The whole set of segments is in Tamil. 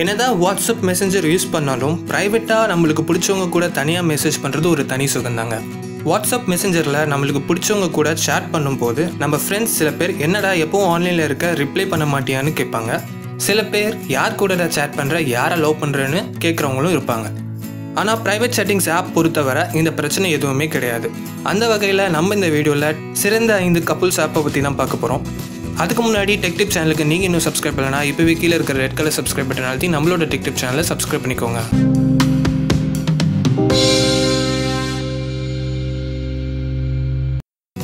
என்னதான் வாட்ஸ்அப் மெசேஞ்சர் யூஸ் பண்ணாலும் ப்ரைவேட்டாக நம்மளுக்கு பிடிச்சவங்க கூட தனியாக மெசேஜ் பண்ணுறது ஒரு தனி சுகந்தாங்க. வாட்ஸ்அப் மெசேஞ்சரில் நம்மளுக்கு பிடிச்சவங்க கூட சேட் பண்ணும்போது நம்ம ஃப்ரெண்ட்ஸ் சில பேர் என்னடா எப்போவும் ஆன்லைனில் இருக்க ரிப்ளை பண்ண மாட்டியான்னு கேட்பாங்க. சில பேர் யார் கூட சேட் பண்ணுற, யாரை லவ் பண்ணுறேன்னு கேட்குறவங்களும் இருப்பாங்க. ஆனால் ப்ரைவேட் செட்டிங்ஸ் ஆப் பொறுத்தவரை இந்த பிரச்சனை எதுவுமே கிடையாது. அந்த வகையில் நம்ம இந்த வீடியோவில் சிறந்த 5 கப்புள்ஸ் ஆப்பை பற்றி தான் பார்க்க போகிறோம். அதுக்கு முன்னாடி டெக் டிப் சேனலுக்கு நீங்கள் இன்னும் சப்ஸ்கிரைப் பண்ணலனா இப்போவே கீழே இருக்கிற ரெட் கலர் சப்ஸ்கிரைப் பட்டன் அழுத்தி நம்மளோட டெக் டிப் சேனலை சப்ஸ்கிரைப் பண்ணிக்கோங்க.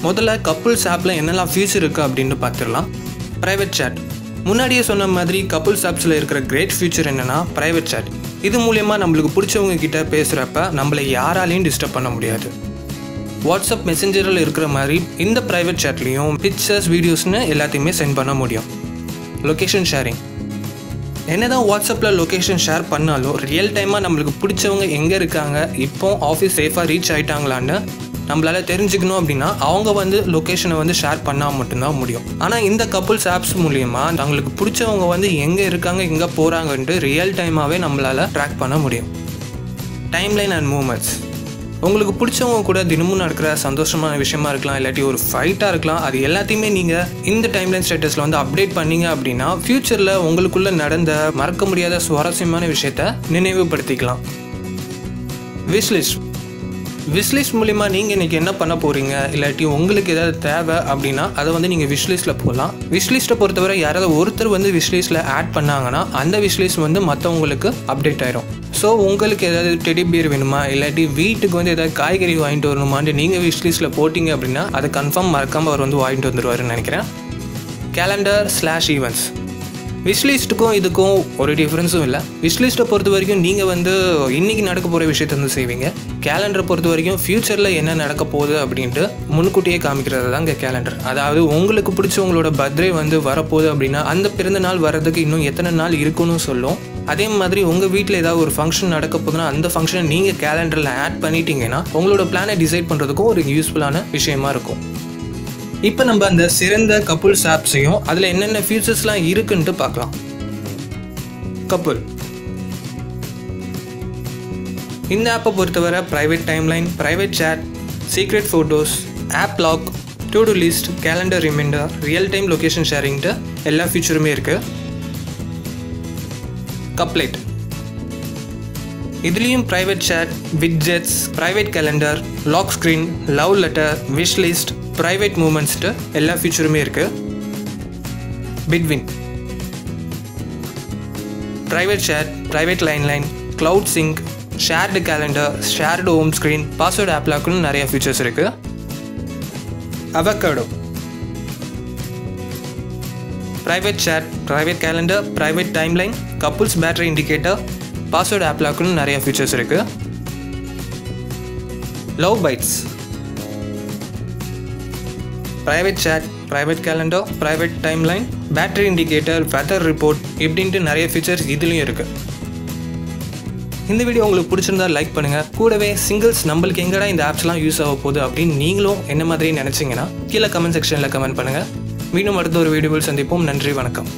முதல்ல கப்புள்ஸ் ஆப்பில் என்னெல்லாம் ஃபியூச்சர் இருக்குது அப்படின்னு பார்த்துடலாம். Private chat. முன்னாடியே சொன்ன மாதிரி கப்புள்ஸ் ஆப்ஸில் இருக்கிற கிரேட் ஃபியூச்சர் என்னென்னா ப்ரைவேட் சேட். இது மூலயமா நம்மளுக்கு பிடிச்சவங்க கிட்ட பேசுகிறப்ப நம்மளை யாராலையும் டிஸ்டர்ப் பண்ண முடியாது. வாட்ஸ்அப் மெசேஞ்சரில் இருக்கிற மாதிரி இந்த ப்ரைவேட் சேட்லேயும் பிக்சர்ஸ், வீடியோஸ்னு எல்லாத்தையுமே சென்ட் பண்ண முடியும். Location sharing. என்னதான் வாட்ஸ்அப்பில் லொக்கேஷன் ஷேர் பண்ணாலும் ரியல் டைமாக நம்மளுக்கு பிடிச்சவங்க எங்கே இருக்காங்க, இப்போ ஆஃபீஸ் சேஃபாக ரீச் ஆகிட்டாங்களான்னு நம்மளால் தெரிஞ்சுக்கணும் அப்படின்னா அவங்க லொக்கேஷனை ஷேர் பண்ணால் மட்டும்தான் முடியும். ஆனால் இந்த கப்புள்ஸ் ஆப்ஸ் மூலிமா அவங்களுக்கு பிடிச்சவங்க எங்கே இருக்காங்க, எங்கே போகிறாங்கன்ட்டு ரியல் டைமாகவே நம்மளால் ட்ராக் பண்ண முடியும். Timeline and moments. உங்களுக்கு பிடிச்சவங்க கூட தினமும் நடக்கிற சந்தோஷமான விஷயமா இருக்கலாம், இல்லாட்டி ஒரு ஃபைட்டாக இருக்கலாம், அது எல்லாத்தையுமே நீங்கள் இந்த டைம்லைன் ஸ்டேட்டஸில் அப்டேட் பண்ணீங்க அப்படின்னா ஃப்யூச்சரில் உங்களுக்குள்ளே நடந்த மறக்க முடியாத சுவாரஸ்யமான விஷயத்த நினைவுபடுத்திக்கலாம். விஷ்லிஸ்ட். விஷ்லிஸ்ட் மூலிமா நீங்கள் இன்றைக்கி என்ன பண்ண போகிறீங்க, இல்லாட்டி உங்களுக்கு ஏதாவது தேவை அப்படின்னா அதை நீங்கள் விஷ்லிஸ்ட்டில் போகலாம். விஷ்லிஸ்ட்டை பொறுத்தவரை யாராவது ஒருத்தர் விஷ்லிஸ்ட்டில் ஆட் பண்ணாங்கன்னா அந்த விஷ்லிஸ்ட் மற்றவங்களுக்கு அப்டேட் ஆயிரும். ஸோ உங்களுக்கு ஏதாவது டெடி பியர் வேணுமா, இல்லாட்டி வீட்டுக்கு ஏதாவது காய்கறி வாங்கிட்டு வரணுமான்னு நீங்கள் விஷ்லிஸ்ட்டில் போட்டிங்க அப்படின்னா அதை கன்ஃபார்ம் மறக்காமல் அவர் வாங்கிட்டு வந்துடுவாருன்னு நினைக்கிறேன். கேலண்டர்/ஈவெண்ட்ஸ். விஷ்லிஸ்ட்டுக்கும் இதுக்கும் ஒரு டிஃப்ரென்ஸும் இல்லை. விஷ்லிஸ்ட்டை பொறுத்த வரைக்கும் நீங்கள் இன்றைக்கி நடக்க போகிற விஷயத்த செய்வீங்க. கேலண்டரை பொறுத்த வரைக்கும் ஃப்யூச்சரில் என்ன நடக்க போகுது அப்படின்ட்டு முன்கூட்டியே காமிக்கிறது தான் இங்கே கேலண்டர். அதாவது உங்களுக்கு பிடிச்சவங்களோட பர்த்டே வரப்போகுது அப்படின்னா அந்த பிறந்த நாள் வர்றதுக்கு இன்னும் எத்தனை நாள் இருக்குன்னு சொல்லும். அதே மாதிரி உங்கள் வீட்டில் ஏதாவது ஒரு ஃபங்க்ஷன் நடக்க போகுதுன்னா அந்த ஃபங்க்ஷனை நீங்கள் கேலண்டரில் ஆட் பண்ணிட்டீங்கன்னா உங்களோட பிளானை டிசைட் பண்ணுறதுக்கும் ஒரு யூஸ்ஃபுல்லான விஷயமா இருக்கும். இப்போ நம்ம அந்த சிறந்த கப்புள்ஸ் ஆப்ஸையும் அதில் என்னென்ன ஃபீச்சர்ஸ்லாம் இருக்குன்ட்டு பார்க்கலாம். கப்புள். இந்த ஆப்பை பொறுத்தவரை private timeline, private chat, secret photos, app lock, to do list, calendar reminder, real time location ஷேரிங்ட்டு எல்லா ஃபீச்சருமே இருக்குது. கப்லேட். இதுலேயும் private chat, widgets, private calendar, lock screen, love letter, wish list, private மூமெண்ட்ஸ்ட்டு எல்லா ஃபீச்சருமே இருக்குது. Between. Private chat, private line, cloud sync, shared calendar, shared home screen, password app லாக்குன்னு நிறைய ஃபீச்சர்ஸ் இருக்குது. Avocado. Private chat, private calendar, private timeline, couples battery indicator, password app லாக்குன்னு நிறைய ஃபீச்சர்ஸ் இருக்குது. Love bites. Private chat, private calendar, private timeline, battery indicator, weather report இப்படின்ட்டு நிறைய ஃபீச்சர்ஸ் இதுலேயும் இருக்குது. இந்த வீடியோ உங்களுக்கு பிடிச்சிருந்தா லைக் பண்ணுங்கள். கூடவே சிங்கிள்ஸ் நம்மளுக்கு எங்கடா இந்த ஆப்ஸ்லாம் யூஸ் ஆக போகுது அப்படின்னு நீங்களும் என்ன மாதிரி நினச்சிங்கன்னா கீழே கமெண்ட் செக்ஷனில் கமெண்ட் பண்ணுங்கள். மீண்டும் அடுத்த ஒரு வீடியோவில் சந்திப்போம். நன்றி, வணக்கம்.